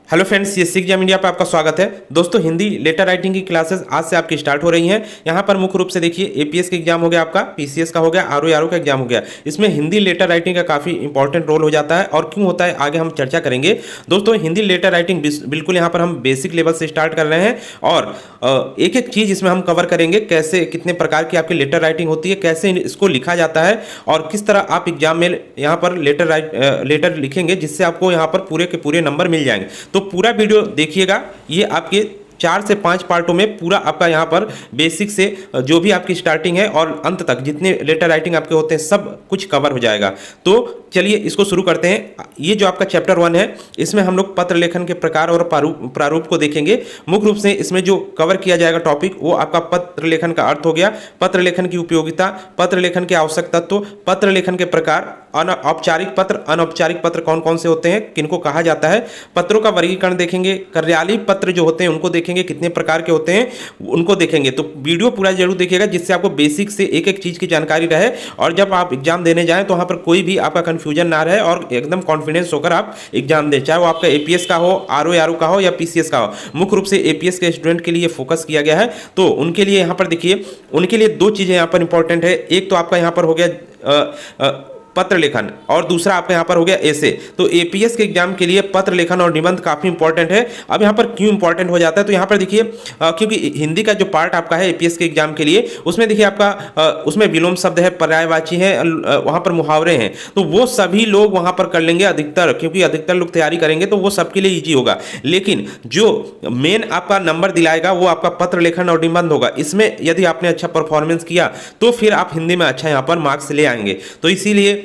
Hello friends, ये सीख exam India पर आपका स्वागत है। दोस्तों, हिंदी लेटर राइटिंग की क्लासेस आज से आपकी स्टार्ट हो रही हैं। यहाँ पर मुख्य रूप से देखिए, एपीएस का एग्जाम हो गया, आपका पीसीएस का हो गया, आरओ का एग्जाम हो गया। इसमें हिंदी लेटर राइटिंग का काफ़ी इंपॉर्टेंट रोल हो जाता है और क्यों होता है आगे हम चर्चा करेंगे। दोस्तों, हिंदी लेटर राइटिंग बिल्कुल यहाँ पर हम बेसिक लेवल से स्टार्ट कर रहे हैं और एक एक चीज़ इसमें हम कवर करेंगे। कैसे कितने प्रकार की आपकी लेटर राइटिंग होती है, कैसे इसको लिखा जाता है और किस तरह आप एग्जाम में यहाँ पर लेटर लिखेंगे जिससे आपको यहाँ पर पूरे के पूरे नंबर मिल जाएंगे। तो पूरा वीडियो देखिएगा। ये आपके 4 से 5 पार्टों में पूरा आपका यहाँ पर बेसिक से जो भी आपकी स्टार्टिंग है और अंत तक जितने लेटर राइटिंग आपके होते हैं सब कुछ कवर हो जाएगा। तो चलिए इसको शुरू करते हैं। ये जो आपका चैप्टर 1 है, इसमें हम लोग पत्र लेखन के प्रकार और प्रारूप को देखेंगे। मुख्य रूप से इसमें जो कवर किया जाएगा टॉपिक, वो आपका पत्र लेखन का अर्थ हो गया, पत्र लेखन की उपयोगिता, पत्र लेखन के आवश्यक तत्व, पत्र लेखन के प्रकार, औपचारिक पत्र, अनौपचारिक पत्र कौन कौन से होते हैं, किनको कहा जाता है, पत्रों का वर्गीकरण देखेंगे, कार्यालयीन पत्र जो होते हैं उनको देखेंगे, कितने प्रकार के होते हैं उनको देखेंगे। तो वीडियो पूरा जरूर देखिएगा जिससे आपको बेसिक से एक एक चीज की जानकारी रहे और जब आप एग्जाम देने जाएं तो वहां पर कोई भी आपका कंफ्यूजन ना रहे और एकदम कॉन्फिडेंस होकर आप एग्जाम दें, चाहे वो आपका एपीएस का हो, आरओ का हो या पीसीएस का हो। मुख्य रूप से एपीएस के स्टूडेंट के लिए फोकस किया गया है। तो उनके लिए यहाँ पर देखिए, उनके लिए दो चीजें यहाँ पर इंपॉर्टेंट है। एक तो आपका यहाँ पर हो गया पत्र लेखन और दूसरा आपका यहाँ पर हो गया ऐसे। तो एपीएस के एग्जाम के लिए पत्र लेखन और निबंध काफी इंपॉर्टेंट है। अब यहाँ पर क्यों इंपॉर्टेंट हो जाता है, तो यहाँ पर देखिए क्योंकि हिंदी का जो पार्ट आपका है एपीएस के एग्जाम के लिए, उसमें देखिए आपका उसमें विलोम शब्द है, पर्यायवाची है, वहाँ पर मुहावरे हैं। तो वो सभी लोग वहाँ पर कर लेंगे अधिकतर, क्योंकि अधिकतर लोग तैयारी करेंगे तो वो सबके लिए ईजी होगा। लेकिन जो मेन आपका नंबर दिलाएगा वो आपका पत्र लेखन और निबंध होगा। इसमें यदि आपने अच्छा परफॉर्मेंस किया तो फिर आप हिंदी में अच्छा यहाँ पर मार्क्स ले आएंगे। तो इसीलिए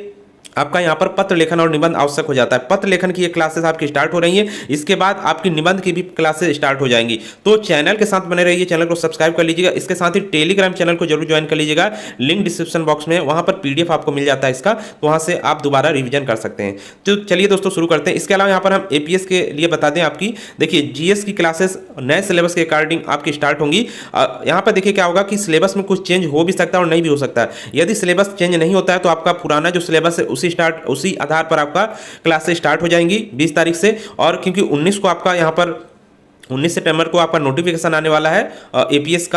आपका यहाँ पर पत्र लेखन और निबंध आवश्यक हो जाता है। पत्र लेखन की ये क्लासेस आपकी स्टार्ट हो रही हैं, इसके बाद आपकी निबंध की भी क्लासेस स्टार्ट हो जाएंगी। तो चैनल के साथ बने रहिए, चैनल को सब्सक्राइब कर लीजिएगा। इसके साथ ही टेलीग्राम चैनल को जरूर ज्वाइन कर लीजिएगा, लिंक डिस्क्रिप्शन बॉक्स में, वहाँ पर पीडीएफ आपको मिल जाता है इसका, तो वहाँ से आप दोबारा रिविजन कर सकते हैं। तो चलिए दोस्तों शुरू करते हैं। इसके अलावा यहाँ पर हम एपीएस के लिए बता दें, आपकी देखिए जीएस की क्लासेस नए सिलेबस के अकॉर्डिंग आपकी स्टार्ट होंगी। यहाँ पर देखिए क्या होगा कि सिलेबस में कुछ चेंज हो भी सकता है और नहीं भी हो सकता है। यदि सिलेबस चेंज नहीं होता है तो आपका पुराना जो सिलेबस है उसी आधार पर आपका क्लासेस स्टार्ट हो जाएंगी 20 तारीख से। और क्योंकि 19 को आपका यहाँ पर 19 सितंबर को आपका नोटिफिकेशन आने वाला है एपीएस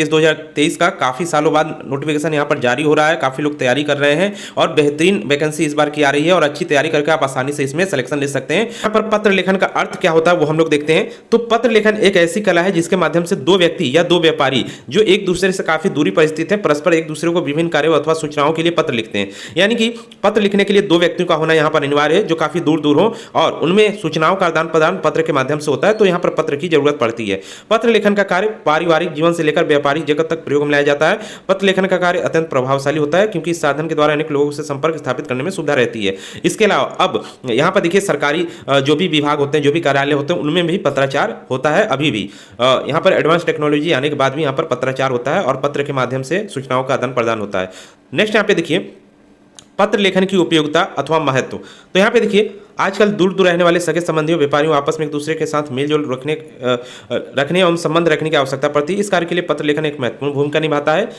2023 का। काफ़ी सालों बाद नोटिफिकेशन यहाँ पर जारी हो रहा है, काफ़ी लोग तैयारी कर रहे हैं और बेहतरीन वैकेंसी इस बार की आ रही है और अच्छी तैयारी करके आप आसानी से इसमें सिलेक्शन ले सकते हैं। यहाँ पर पत्र लेखन का अर्थ क्या होता है वो हम लोग देखते हैं। तो पत्र लेखन एक ऐसी कला है जिसके माध्यम से दो व्यक्ति या दो व्यापारी जो एक दूसरे से काफ़ी दूरी पर स्थित है, परस्पर एक दूसरे को विभिन्न कार्यों अथवा सूचनाओं के लिए पत्र लिखते हैं। यानी कि पत्र लिखने के लिए दो व्यक्तियों का होना यहाँ पर अनिवार्य है जो काफ़ी दूर दूर हो और उनमें सूचनाओं का आदान प्रदान पत्र के माध्यम से होता है। तो यहाँ पर पत्र की जरूरत पड़ती है। पत्र लेखन का कार्य पारिवारिक जीवन से लेकर व्यापारिक जगत तक प्रयोग में लाया जाता है। पत्र लेखन का कार्य अत्यंत प्रभावशाली होता है क्योंकि इस साधन के द्वारा अनेक लोगों से संपर्क स्थापित करने में सुविधा रहती है। इसके अलावा अब यहाँ पर देखिए, सरकारी जो भी विभाग होते हैं, जो भी कार्यालय होते हैं, उनमें भी पत्राचार होता है। अभी भी यहाँ पर एडवांस टेक्नोलॉजी आने के बाद भी यहाँ पर पत्राचार होता है और पत्र के माध्यम से सूचनाओं का आदान प्रदान होता है। नेक्स्ट यहाँ पे देखिए, पत्र लेखन की उपयोगिता अथवा महत्व। तो यहाँ पे देखिए, आजकल दूर दूर रहने वाले सगे संबंधियों व्यापारियों आपस में एक दूसरे के साथ मेलजोल रखने एवं संबंध रखने की आवश्यकता पड़ती है। इस कार्य के लिए पत्र लेखन एक महत्वपूर्ण भूमिका निभाता है।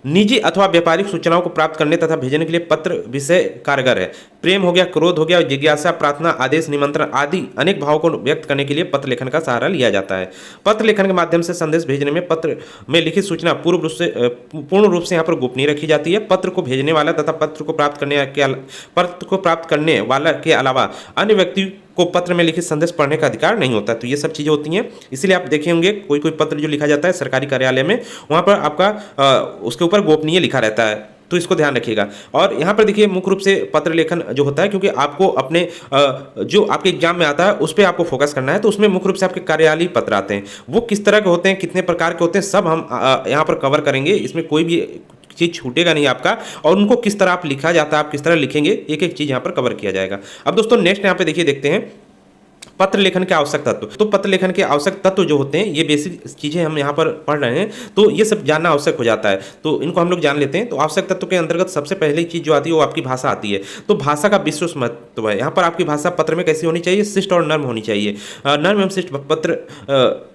निजी अथवा व्यापारिक सूचनाओं को प्राप्त करने तथा भेजने के लिए पत्र विषय कारगर है। प्रेम हो गया, क्रोध हो गया, जिज्ञासा, प्रार्थना, आदेश, निमंत्रण आदि अनेक भावों को व्यक्त करने के लिए पत्र लेखन का सहारा लिया जाता है। पत्र लेखन के माध्यम से संदेश भेजने में पत्र में लिखित सूचना पूर्ण रूप से यहाँ पर गोपनीय रखी जाती है। पत्र को भेजने वाला तथा पत्र को प्राप्त करने वाला के अलावा अन्य व्यक्ति को पत्र में लिखित संदेश पढ़ने का अधिकार नहीं होता। तो ये सब चीज़ें होती हैं। इसीलिए आप देखे होंगे कोई कोई पत्र जो लिखा जाता है सरकारी कार्यालय में, वहाँ पर आपका उसके ऊपर गोपनीय लिखा रहता है। तो इसको ध्यान रखिएगा। और यहाँ पर देखिए, मुख्य रूप से पत्र लेखन जो होता है, क्योंकि आपको अपने जो आपके एग्जाम में आता है उस पर आपको फोकस करना है, तो उसमें मुख्य रूप से आपके कार्यालयीन पत्र आते हैं। वो किस तरह के होते हैं, कितने प्रकार के होते हैं, सब हम यहाँ पर कवर करेंगे। इसमें कोई भी चीज़ छूटेगा नहीं आपका, और उनको किस तरह आप लिखा जाता है, आप किस तरह लिखेंगे, एक एक चीज़ यहाँ पर कवर किया जाएगा। अब दोस्तों नेक्स्ट यहाँ पे देखिए, देखते हैं पत्र लेखन के आवश्यक तत्व। तो पत्र लेखन के आवश्यक तत्व जो होते हैं, ये बेसिक चीजें हम यहाँ पर पढ़ रहे हैं, तो ये सब जानना आवश्यक हो जाता है। तो इनको हम लोग जान लेते हैं। तो आवश्यक तत्व के अंतर्गत सबसे पहली चीज जो आती है वो आपकी भाषा आती है। तो भाषा का विश्व महत्व है। यहाँ पर आपकी भाषा पत्र में कैसी होनी चाहिए, शिष्ट और नर्म होनी चाहिए। नर्म एवं शिष्ट पत्र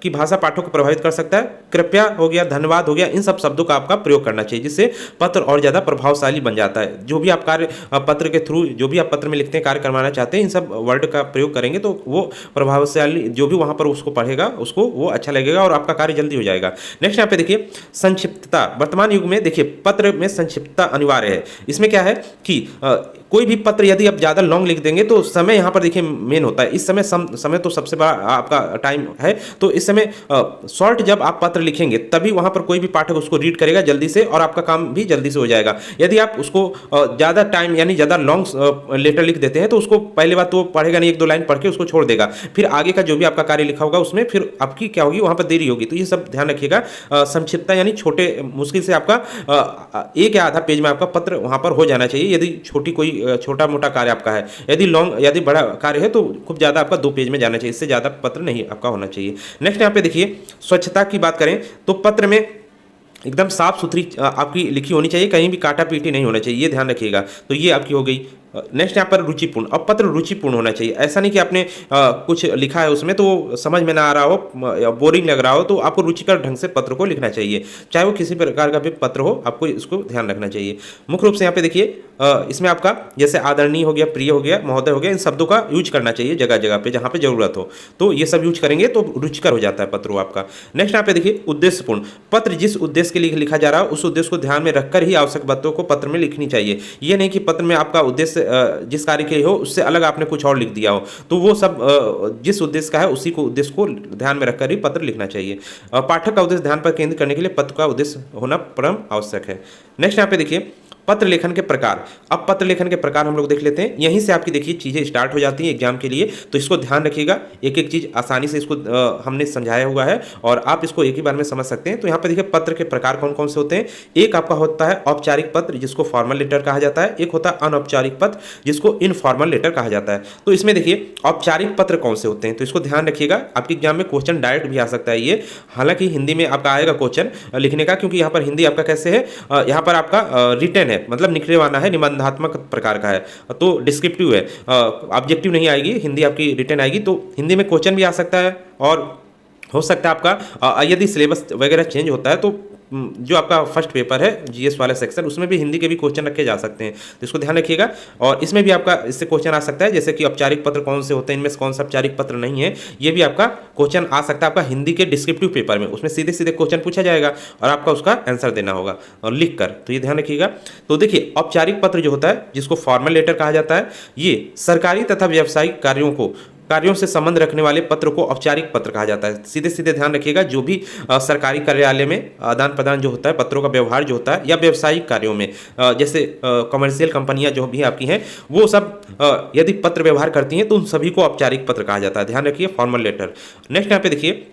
की भाषा पाठों को प्रभावित कर सकता है। कृपया हो गया, धन्यवाद हो गया, इन सब शब्दों का आपका प्रयोग करना चाहिए, जिससे पत्र और ज्यादा प्रभावशाली बन जाता है। जो भी आप कार्य पत्र के थ्रू, जो भी आप पत्र में लिखते हैं, कार्य करवाना चाहते हैं, इन सब वर्ड का प्रयोग करेंगे तो वो प्रभावशाली जो भी वहाँ पर उसको पढ़ेगा उसको वो अच्छा लगेगा और आपका कार्य जल्दी हो जाएगा। नेक्स्ट यहाँ पे देखिए संक्षिप्तता। वर्तमान युग में देखिए पत्र में संक्षिप्तता अनिवार्य है। इसमें क्या है कि कोई भी पत्र यदि आप ज़्यादा लॉन्ग लिख देंगे तो समय यहाँ पर देखिए मेन होता है। इस समय समय तो सबसे बड़ा आपका टाइम है, तो इस समय शॉर्ट जब आप पत्र लिखेंगे तभी वहाँ पर कोई भी पाठक उसको रीड करेगा जल्दी से और आपका काम भी जल्दी से हो जाएगा। यदि आप उसको ज़्यादा टाइम यानी ज़्यादा लॉन्ग लेटर लिख देते हैं तो उसको पहले बात तो पढ़ेगा नहीं, 1-2 लाइन पढ़ के उसको छोड़ देगा, फिर आगे का जो भी आपका कार्य लिखा होगा उसमें फिर आपकी क्या होगी, वहाँ पर देरी होगी। तो ये सब ध्यान रखिएगा। संक्षिप्तता यानी छोटे मुश्किल से आपका एक या आधा पेज में आपका पत्र वहाँ पर हो जाना चाहिए यदि कोई छोटा मोटा कार्य आपका है। यदि बड़ा कार्य है तो खूब ज़्यादा आपका 2 पेज में जाना चाहिए, इससे ज़्यादा पत्र नहीं आपका होना चाहिए। नेक्स्ट यहाँ पे देखिए स्वच्छता की बात करें तो पत्र में एकदम साफ सुथरी आपकी लिखी होनी चाहिए, कहीं भी काटा पीटी नहीं होना चाहिए, ये ध्यान रखिएगा। तो ये आपकी हो गई। नेक्स्ट यहाँ पर रुचिपूर्ण। अब पत्र रुचिपूर्ण होना चाहिए। ऐसा नहीं कि आपने कुछ लिखा है उसमें तो समझ में ना आ रहा हो, बोरिंग लग रहा हो, तो आपको रुचिकर ढंग से पत्र को लिखना चाहिए, चाहे वो किसी प्रकार का भी पत्र हो, आपको इसको ध्यान रखना चाहिए। मुख्य रूप से यहाँ पे देखिए इसमें आपका जैसे आदरणीय हो गया, प्रिय हो गया, महोदय हो गया, इन शब्दों का यूज करना चाहिए जगह जगह पे जहाँ पे जरूरत हो, तो ये सब यूज करेंगे तो रुचिकर हो जाता है पत्र आपका। नेक्स्ट यहाँ पे देखिए उद्देश्यपूर्ण। पत्र जिस उद्देश्य के लिए लिखा जा रहा है उस उद्देश्य को ध्यान में रखकर ही आवश्यक बातों को पत्र में लिखनी चाहिए। ये नहीं कि पत्र में आपका उद्देश्य जिस कार्य के लिए हो उससे अलग आपने कुछ और लिख दिया हो, तो वो सब जिस उद्देश्य का है उसी को उद्देश्य को ध्यान में रखकर ही पत्र लिखना चाहिए। पाठक का उद्देश्य ध्यान पर केंद्रित करने के लिए पत्र का उद्देश्य होना परम आवश्यक है। नेक्स्ट यहाँ पे देखिए पत्र लेखन के प्रकार। अब पत्र लेखन के प्रकार हम लोग देख लेते हैं। यहीं से आपकी देखिए चीज़ें स्टार्ट हो जाती हैं एग्जाम के लिए, तो इसको ध्यान रखिएगा। एक एक चीज़ आसानी से इसको हमने समझाया हुआ है और आप इसको एक ही बार में समझ सकते हैं। तो यहाँ पे देखिए पत्र के प्रकार कौन कौन से होते हैं। एक आपका होता है औपचारिक पत्र जिसको फॉर्मल लेटर कहा जाता है, एक होता है अनौपचारिक पत्र जिसको इनफॉर्मल लेटर कहा जाता है। तो इसमें देखिए औपचारिक पत्र कौन से होते हैं, तो इसको ध्यान रखिएगा। आपके एग्जाम में क्वेश्चन डायरेक्ट भी आ सकता है ये, हालांकि हिंदी में आपका आएगा क्वेश्चन लिखने का, क्योंकि यहाँ पर हिंदी आपका कैसे है, यहाँ पर आपका रिटन है, मतलब निकले वाला है, निबंधात्मक प्रकार का है, तो डिस्क्रिप्टिव है, ऑब्जेक्टिव नहीं आएगी, हिंदी आपकी रिटन आएगी। तो हिंदी में क्वेश्चन भी आ सकता है और हो सकता है आपका यदि सिलेबस वगैरह चेंज होता है तो जो आपका फर्स्ट पेपर है जीएस वाला सेक्शन उसमें भी हिंदी के भी क्वेश्चन रखे जा सकते हैं, तो इसको ध्यान रखिएगा। और इसमें भी आपका इससे क्वेश्चन आ सकता है, जैसे कि औपचारिक पत्र कौन से होते हैं, इनमें से कौन सा औपचारिक पत्र नहीं है, ये भी आपका क्वेश्चन आ सकता है आपका हिंदी के डिस्क्रिप्टिव पेपर में। उसमें सीधे सीधे क्वेश्चन पूछा जाएगा और आपका उसका आंसर देना होगा और लिख कर, तो ये ध्यान रखिएगा। तो देखिए औपचारिक पत्र जो होता है जिसको फॉर्मल लेटर कहा जाता है, ये सरकारी तथा व्यावसायिक कार्यों से संबंध रखने वाले पत्र को औपचारिक पत्र कहा जाता है। सीधे सीधे ध्यान रखिएगा, जो भी सरकारी कार्यालय में आदान प्रदान जो होता है, पत्रों का व्यवहार जो होता है, या व्यावसायिक कार्यों में जैसे कमर्शियल कंपनियां जो भी आपकी हैं वो सब यदि पत्र व्यवहार करती हैं तो उन सभी को औपचारिक पत्र कहा जाता है। ध्यान रखिए फॉर्मल लेटर। नेक्स्ट यहाँ पे देखिए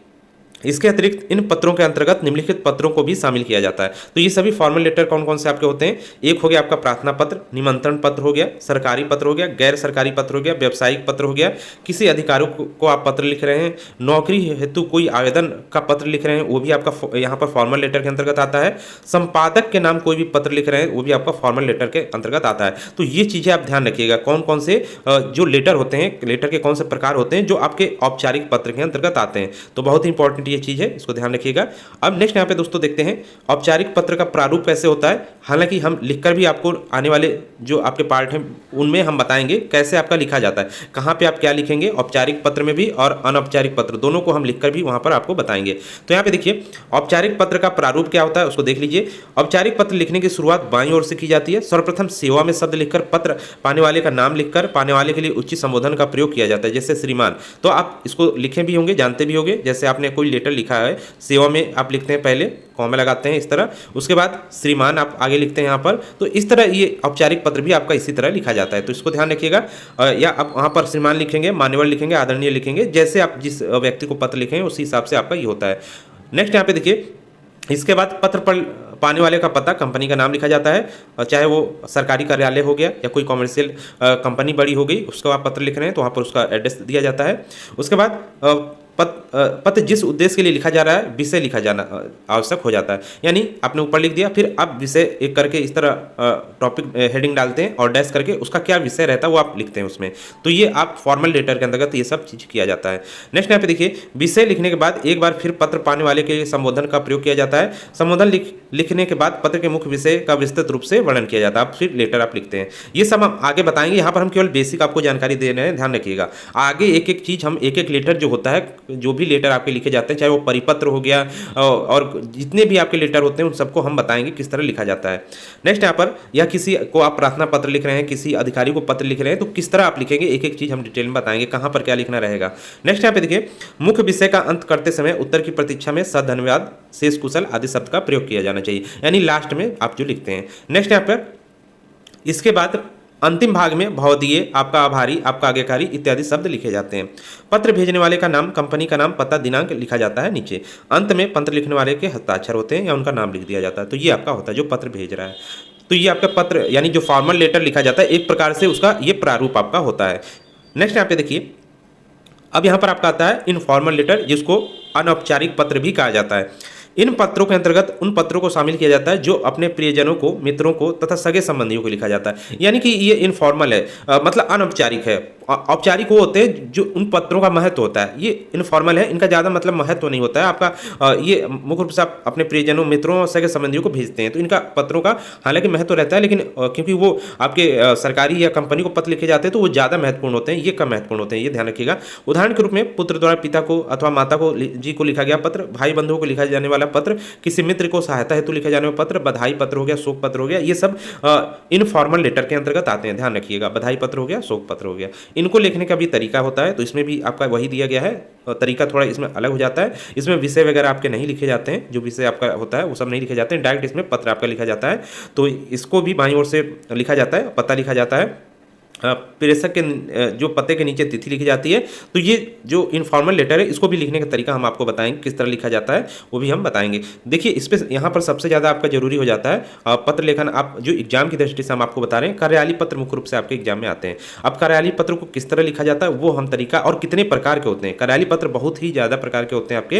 इसके अतिरिक्त इन पत्रों के अंतर्गत निम्नलिखित पत्रों को भी शामिल किया जाता है। तो ये सभी फॉर्मल लेटर कौन कौन से आपके होते हैं, एक हो गया आपका प्रार्थना पत्र, निमंत्रण पत्र हो गया, सरकारी पत्र हो गया, गैर सरकारी पत्र हो गया, व्यावसायिक पत्र हो गया, किसी अधिकारी को आप पत्र लिख रहे हैं, नौकरी हेतु कोई आवेदन का पत्र लिख रहे हैं वो भी आपका यहाँ पर फॉर्मल लेटर के अंतर्गत आता है, संपादक के नाम कोई भी पत्र लिख रहे हैं वो भी आपका फॉर्मल लेटर के अंतर्गत आता है। तो ये चीज़ें आप ध्यान रखिएगा, कौन कौन से जो लेटर होते हैं, लेटर के कौन से प्रकार होते हैं जो आपके औपचारिक पत्र के अंतर्गत आते हैं। तो बहुत ही इंपॉर्टेंट ये चीज़ है, इसको ध्यान रखिएगा। अब नेक्स्ट यहाँ पे दोस्तों देखते हैं औपचारिक पत्र का प्रारूप कैसे होता है। हालांकि हम लिखकर भी आपको आने वाले जो आपके पार्ट हैं उनमें हम बताएंगे कैसे आपका लिखा जाता है, कहाँ पे आप क्या लिखेंगे, औपचारिक पत्र में भी और अनौपचारिक पत्र दोनों को हम लिखकर भी वहाँ पर आपको बताएंगे। तो यहाँ पे देखिए औपचारिक पत्र का प्रारूप क्या होता है उसको देख लीजिए। औपचारिक पत्र लिखने की शुरुआत बाईं ओर से की जाती है। सर्वप्रथम सेवा में शब्द लिखकर पत्र पाने वाले का नाम लिखकर पाने वाले के लिए उचित संबोधन का प्रयोग किया जाता है, जैसे श्रीमान। तो आप इसको लिखे भी होंगे, जानते भी होंगे, जैसे आपने कोई लेटर लिखा है सेवा में आप लिखते हैं, पहले कॉमा लगाते हैं इस तरह, उसके बाद श्रीमान आप आगे लिखते हैं यहाँ पर। तो इस तरह ये औपचारिक पत्र भी आपका इसी तरह लिखा जाता है, तो इसको ध्यान रखिएगा। या आप वहाँ पर श्रीमान लिखेंगे, मान्यवर लिखेंगे, आदरणीय लिखेंगे, जैसे आप जिस व्यक्ति को पत्र लिखेंगे उसी हिसाब से आपका ये होता है। नेक्स्ट यहाँ पे देखिए इसके बाद पत्र पर पाने वाले का पता, कंपनी का नाम लिखा जाता है, चाहे वो सरकारी कार्यालय हो गया या कोई कॉमर्शियल कंपनी बड़ी हो गई, उसको आप पत्र लिख रहे हैं तो वहाँ पर उसका एड्रेस दिया जाता है। उसके बाद पत्र जिस उद्देश्य के लिए लिखा जा रहा है विषय लिखा जाना आवश्यक हो जाता है। यानी आपने ऊपर लिख दिया, फिर आप विषय एक करके इस तरह टॉपिक हेडिंग डालते हैं और डैश करके उसका क्या विषय रहता है वो आप लिखते हैं उसमें। तो ये आप फॉर्मल लेटर के अंतर्गत ये सब चीज़ किया जाता है। नेक्स्ट यहाँ पे देखिए, विषय लिखने के बाद एक बार फिर पत्र पाने वाले के लिए संबोधन का प्रयोग किया जाता है। संबोधन लिखने के बाद पत्र के मुख्य विषय का विस्तृत रूप से वर्णन किया जाता है, फिर लेटर आप लिखते हैं। ये सब हम आगे बताएंगे, यहाँ पर हम केवल बेसिक आपको जानकारी दे रहे हैं, ध्यान रखिएगा। आगे एक एक चीज़ हम एक एक लेटर जो होता है, जो भी लेटर आपके लिखे जाते हैं, चाहे वो परिपत्र हो गया और जितने भी आपके लेटर होते हैं उन सबको हम बताएंगे किस तरह लिखा जाता है। नेक्स्ट यहाँ पर, या किसी को आप प्रार्थना पत्र लिख रहे हैं, किसी अधिकारी को पत्र लिख रहे हैं, तो किस तरह आप लिखेंगे एक एक चीज़ हम डिटेल में बताएंगे, कहाँ पर क्या लिखना रहेगा। नेक्स्ट यहाँ पे देखिए, मुख्य विषय का अंत करते समय उत्तर की प्रतीक्षा में धन्यवाद, शेष कुशल आदि शब्द का प्रयोग किया जाना चाहिए, यानी लास्ट में आप जो लिखते हैं। नेक्स्ट यहाँ पर इसके बाद अंतिम भाग में भवदीय, आपका आभारी, आपका आज्ञाकारी इत्यादि शब्द लिखे जाते हैं। पत्र भेजने वाले का नाम, कंपनी का नाम, पता, दिनांक लिखा जाता है नीचे। अंत में पत्र लिखने वाले के हस्ताक्षर होते हैं या उनका नाम लिख दिया जाता है। तो ये आपका होता है जो पत्र भेज रहा है। तो ये आपका पत्र यानी जो फॉर्मल लेटर लिखा जाता है, एक प्रकार से उसका ये प्रारूप आपका होता है। नेक्स्ट यहाँ पे देखिए, अब यहाँ पर आपका आता है इनफॉर्मल लेटर, जिसको अनौपचारिक पत्र भी कहा जाता है। इन पत्रों के अंतर्गत उन पत्रों को शामिल किया जाता है जो अपने प्रियजनों को, मित्रों को तथा सगे संबंधियों को लिखा जाता है। यानी कि ये इनफॉर्मल है, मतलब अनौपचारिक है। औपचारिक वो होते हैं जो उन पत्रों का महत्व होता है, ये इनफॉर्मल है, इनका ज़्यादा मतलब महत्व नहीं होता है आपका। ये मुख्य रूप से आप अपने प्रियजनों, मित्रों और सगे संबंधियों को भेजते हैं, तो इनका पत्रों का हालांकि महत्व रहता है, लेकिन क्योंकि वो आपके सरकारी या कंपनी को पत्र लिखे जाते हैं तो वो ज़्यादा महत्वपूर्ण होते हैं, ये कम महत्वपूर्ण होते हैं, ये ध्यान रखिएगा। उदाहरण के रूप में पुत्र द्वारा पिता को अथवा माता को जी को लिखा गया पत्र, भाई बंधुओं को लिखा जाने वाला पत्र, किसी मित्र को सहायता हेतु लिखा जाने वाला पत्र, बधाई पत्र हो गया, शोक पत्र हो गया, ये सब इनफॉर्मल लेटर के अंतर्गत आते हैं, ध्यान रखिएगा। बधाई पत्र हो गया, शोक पत्र हो गया, इनको लिखने का भी तरीका होता है, तो इसमें भी आपका वही दिया गया है, तरीका थोड़ा इसमें अलग हो जाता है। इसमें विषय वगैरह आपके नहीं लिखे जाते हैं, जो विषय आपका होता है वो सब नहीं लिखे जाते हैं, डायरेक्ट इसमें पत्र आपका लिखा जाता है। तो इसको भी बाईं ओर से लिखा जाता है, पता लिखा जाता है, प्रेषक के जो पते के नीचे तिथि लिखी जाती है। तो ये जो इनफॉर्मल लेटर है इसको भी लिखने का तरीका हम आपको बताएंगे, किस तरह लिखा जाता है वो भी हम बताएंगे। देखिए इस पर यहाँ पर सबसे ज़्यादा आपका जरूरी हो जाता है पत्र लेखन। आप जो एग्जाम की दृष्टि से हम आपको बता रहे हैं, कार्यालय पत्र मुख्य रूप से आपके एग्जाम में आते हैं। अब कार्यालय पत्र को किस तरह लिखा जाता है वो हम तरीका, और कितने प्रकार के होते हैं। कार्यालय पत्र बहुत ही ज़्यादा प्रकार के होते हैं आपके,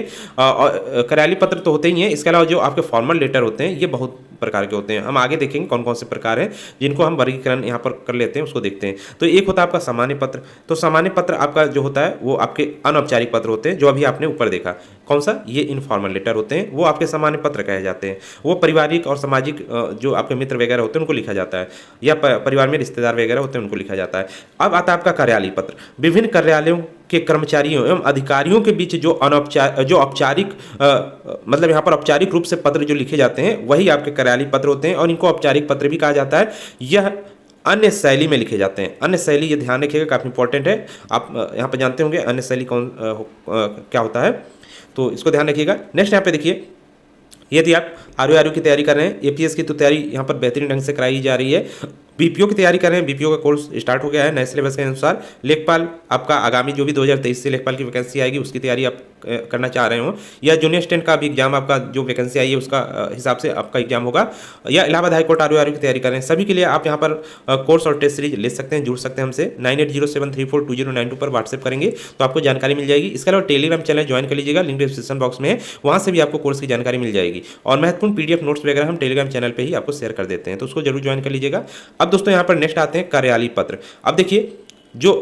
कार्यालय पत्र तो होते ही हैं, इसके अलावा जो आपके फॉर्मल लेटर होते हैं ये बहुत प्रकार के होते हैं। हम आगे देखेंगे कौन कौन से प्रकार हैं जिनको हम वर्गीकरण यहाँ पर कर लेते हैं, उसको देखते हैं। तो एक होता है आपका सामान्य पत्र। तो सामान्य पत्र आपका जो होता है वो आपके अनौपचारिक पत्र होते हैं, जो अभी आपने ऊपर देखा। कौन सा? ये इनफॉर्मल लेटर होते हैं, वो आपके सामान्य पत्र कहे जाते हैं। वो पारिवारिक और सामाजिक जो आपके मित्र वगैरह होते हैं उनको लिखा जाता है, या परिवार में रिश्तेदार वगैरह होते हैं उनको लिखा जाता है। अब आता है आपका कार्यालय पत्र। विभिन्न कार्यालयों के कर्मचारियों एवं अधिकारियों के बीच जो औपचारिक मतलब यहाँ पर औपचारिक रूप से पत्र जो लिखे जाते हैं वही आपके कार्यालय पत्र होते हैं, और इनको औपचारिक पत्र भी कहा जाता है। यह अन्य शैली में लिखे जाते हैं। अन्य शैली, ये ध्यान रखिएगा, काफ़ी इंपॉर्टेंट है। आप यहाँ पर जानते होंगे अन्य शैली क्या होता है, तो इसको ध्यान रखिएगा। नेक्स्ट यहाँ पे देखिए, यदि आप आरओ की तैयारी कर रहे हैं, एपीएस की तो तैयारी यहाँ पर बेहतरीन ढंग से कराई जा रही है। बीपीओ की तैयारी कर रहे हैं, बीपीओ का कोर्स स्टार्ट हो गया है नए सिलेबस के अनुसार। लेखपाल आपका आगामी जो भी 2023 से लेखपाल की वैकेंसी आएगी उसकी तैयारी आप करना चाह रहे हो, या जूनियर स्टैंड का भी एग्जाम आपका जो वैकेंसी आई है उसका हिसाब से आपका एग्जाम होगा, या इलाहाबाद हाईकोर्ट आरओ की तैयारी कर रहे हैं, सभी के लिए आप यहाँ पर कोर्स और टेस्ट सीरीज ले सकते हैं, जुड़ सकते हैं हमसे। 9807342092 पर व्हाट्सएप करेंगे तो आपको जानकारी मिल जाएगी। इसके अलावा टेलीग्राम चैनल ज्वाइन कर लीजिएगा, लिंक डिस्क्रिप्शन बॉक्स में है, वहाँ से भी आपको कोर्स की जानकारी मिल जाएगी। और महत्वपूर्ण पीडीएफ नोट्स वगैरह हम टेलीग्राम चैनल पर ही आपको शेयर कर देते हैं, तो उसको जरूर ज्वाइन कर लीजिएगा। अब दोस्तों यहाँ पर नेक्स्ट आते हैं कार्यालय पत्र। अब देखिए, जो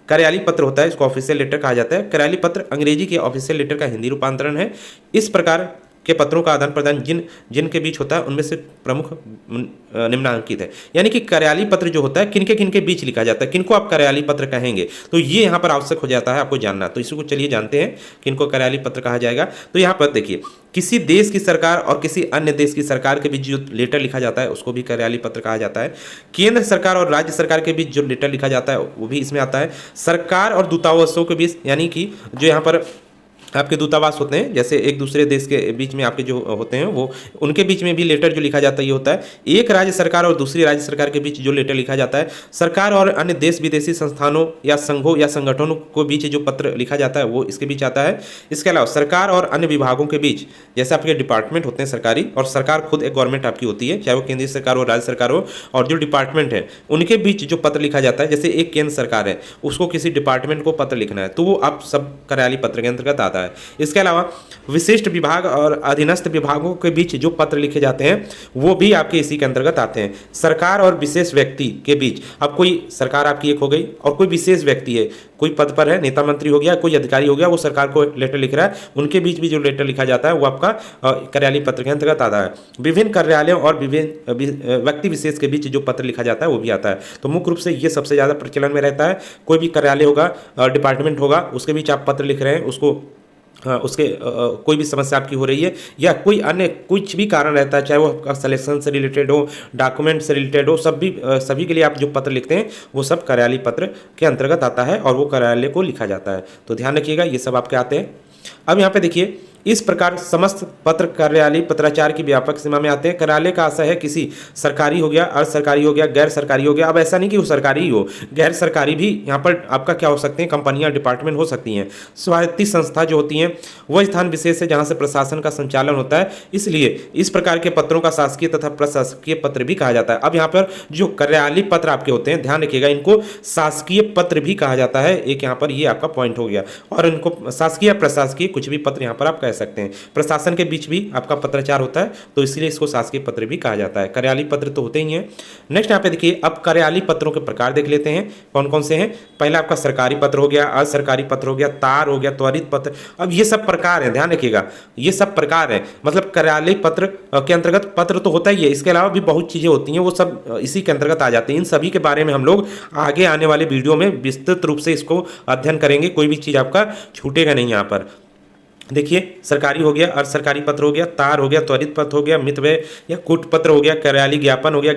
कार्यालय पत्र होता है इसको ऑफिशियल लेटर कहा जाता है। कार्यालय पत्र अंग्रेजी के ऑफिशियल लेटर का हिंदी रूपांतरण है। इस प्रकार के पत्रों का आदान प्रदान जिनके बीच होता है उनमें से प्रमुख निम्नांकित है। यानी कि कार्यालय पत्र जो होता है किनके बीच लिखा जाता है, किनको आप कार्यालय पत्र कहेंगे, तो ये यहाँ पर आवश्यक हो जाता है आपको जानना। तो इसको चलिए जानते हैं किनको कार्यालय पत्र कहा जाएगा। तो यहाँ पर देखिए, किसी देश की सरकार और किसी अन्य देश की सरकार के बीच जो लेटर लिखा जाता है उसको भी कार्यालय पत्र कहा जाता है। केंद्र सरकार और राज्य सरकार के बीच जो लेटर लिखा जाता है वो भी इसमें आता है। सरकार और दूतावासों के बीच, यानी कि जो यहाँ पर आपके दूतावास होते हैं, जैसे एक दूसरे देश के बीच में आपके जो होते हैं वो, उनके बीच में भी लेटर जो लिखा जाता है ये होता है। एक राज्य सरकार और दूसरी राज्य सरकार के बीच जो लेटर लिखा जाता है, सरकार और अन्य देश विदेशी संस्थानों या संघों या संगठनों के बीच जो पत्र लिखा जाता है वो इसके बीच आता है। इसके अलावा सरकार और अन्य विभागों के बीच, जैसे आपके डिपार्टमेंट होते हैं सरकारी, और सरकार खुद एक गवर्नमेंट आपकी होती है, चाहे वो केंद्रीय सरकार हो, राज्य सरकार हो, और जो डिपार्टमेंट है उनके बीच जो पत्र लिखा जाता है, जैसे एक केंद्र सरकार है उसको किसी डिपार्टमेंट को पत्र लिखना है तो वो आप सब कार्यालय पत्र के अंतर्गत आता है। इसके अलावा विशिष्ट विभाग और अधीनस्थ विभागों के बीच जो पत्र लिखे जाते हैं वो भी आपके इसी के अंतर्गत आते हैं। सरकार और विशेष व्यक्ति के बीच, अब कोई सरकार आपकी एक हो गई और कोई विशेष व्यक्ति है, कोई पद पर है, नेता मंत्री हो गया, कोई अधिकारी हो गया, वो सरकार को लेटर लिख रहा है, उनके बीच भी जो लेटर लिखा जाता है वो आपका कार्यालय पत्र के अंतर्गत आता है। विभिन्न कार्यालयों और विभिन्न व्यक्ति विशेष के बीच जो पत्र लिखा जाता है वो भी आता है। तो मुख्य रूप से ये सबसे ज़्यादा प्रचलन में रहता है। कोई भी कार्यालय होगा, डिपार्टमेंट होगा, उसके बीच आप पत्र लिख रहे हैं, उसको उसके कोई भी समस्या आपकी हो रही है या कोई अन्य कुछ भी कारण रहता है, चाहे वो आपका सिलेक्शन से रिलेटेड हो, डॉक्यूमेंट से रिलेटेड हो, सभी के लिए आप जो पत्र लिखते हैं वो सब कार्यालय पत्र के अंतर्गत आता है और वो कार्यालय को लिखा जाता है। तो ध्यान रखिएगा, ये सब आपके आते हैं। अब यहाँ पे देखिए, इस प्रकार समस्त पत्र कार्यालय पत्राचार की व्यापक सीमा में आते हैं। कार्यालय का आशय है किसी सरकारी हो गया, अर्ध सरकारी हो गया, गैर सरकारी हो गया। अब ऐसा नहीं कि वो सरकारी ही हो, गैर सरकारी भी यहाँ पर आपका क्या हो सकते हैं, कंपनियां, डिपार्टमेंट हो सकती हैं। स्वायत्त संस्था जो होती हैं वह स्थान विशेष है जहाँ से प्रशासन का संचालन होता है, इसलिए इस प्रकार के पत्रों का शासकीय तथा प्रशासकीय पत्र भी कहा जाता है। अब यहाँ पर जो कार्यालय पत्र आपके होते हैं, ध्यान रखिएगा, इनको शासकीय पत्र भी कहा जाता है। एक यहाँ पर ये आपका पॉइंट हो गया। और इनको शासकीय या प्रशासकीय कुछ भी पत्र यहाँ पर आप कह सकते हैं। प्रशासन के बीच भी आपका पत्राचार होता है तो इसलिए इसको शासकीय पत्र भी कहा जाता है। कार्यालय पत्र तो होते ही हैं। नेक्स्ट यहाँ पे देखिए, अब कार्यालय पत्रों के प्रकार देख लेते हैं कौन कौन से हैं। पहला आपका सरकारी पत्र हो गया, अर्ध सरकारी पत्र हो गया, तार हो गया, त्वरित पत्र। अब ये सब प्रकार हैं, ध्यान रखिएगा, ये सब प्रकार हैं। मतलब कार्यालय पत्र के अंतर्गत पत्र तो होता ही है, इसके अलावा भी बहुत चीजें होती हैं, वो सब इसी के अंतर्गत आ जाते हैं। इन सभी के बारे में हम लोग आगे आने वाले वीडियो में विस्तृत रूप से इसको अध्ययन करेंगे, कोई भी चीज आपका छूटेगा नहीं यहाँ पर। देखिए, सरकारी हो गया, अर्ध सरकारी पत्र हो गया, तार हो गया, त्वरित पत्र हो गया, मितव्यय या कूट पत्र हो गया, कार्यालय ज्ञापन हो गया,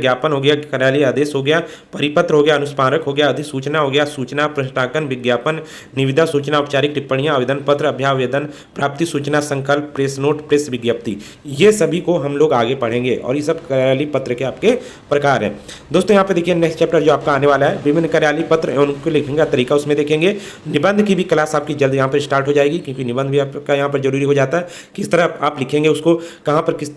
कार्यालय आदेश हो गया, परिपत्र हो गया, अनुस्मारक हो गया, अधिसूचना हो गया, सूचना, प्रश्नांकन, विज्ञापन, निविदा सूचना, औपचारिक टिप्पणियां, आवेदन पत्र, अभ्यावेदन, प्राप्ति सूचना, संकल्प, प्रेस नोट, प्रेस विज्ञप्ति, ये सभी को हम लोग आगे पढ़ेंगे और ये सब कार्यालय पत्र के आपके प्रकार हैं। दोस्तों यहाँ पे देखिए, नेक्स्ट चैप्टर जो आपका आने वाला है, विभिन्न कार्यालय पत्र एवं उनको लिखने का तरीका, उसमें देखेंगे। निबंध की भी क्लास आपकी जल्द यहाँ पर स्टार्ट हो जाएगी, क्योंकि निबंध भी आपका यहाँ पर जरूरी हो जाता है। किस तरह आप लिखेंगे उसको, कहाँ पर किस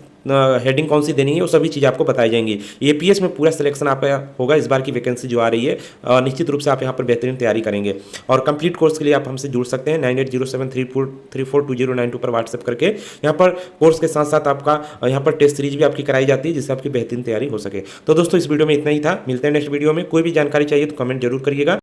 हेडिंग कौन सी देनी है, वो सभी चीज़ आपको बताई जाएंगी। एपीएस में पूरा सिलेक्शन आपका होगा। इस बार की वैकेंसी जो आ रही है, निश्चित रूप से आप यहाँ पर बेहतरीन तैयारी करेंगे। और कंप्लीट कोर्स के लिए आप हमसे जुड़ सकते हैं 980734342092 पर व्हाट्सएप करके। यहाँ पर कोर्स के साथ साथ आपका यहाँ पर टेस्ट सीरीज भी आपकी कराई जाती है, जिससे आपकी बेहतरीन तैयारी हो सके। तो दोस्तों, इस वीडियो में इतना ही था। मिलते हैं नेक्स्ट वीडियो में। कोई भी जानकारी चाहिए तो कमेंट जरूर करिएगा।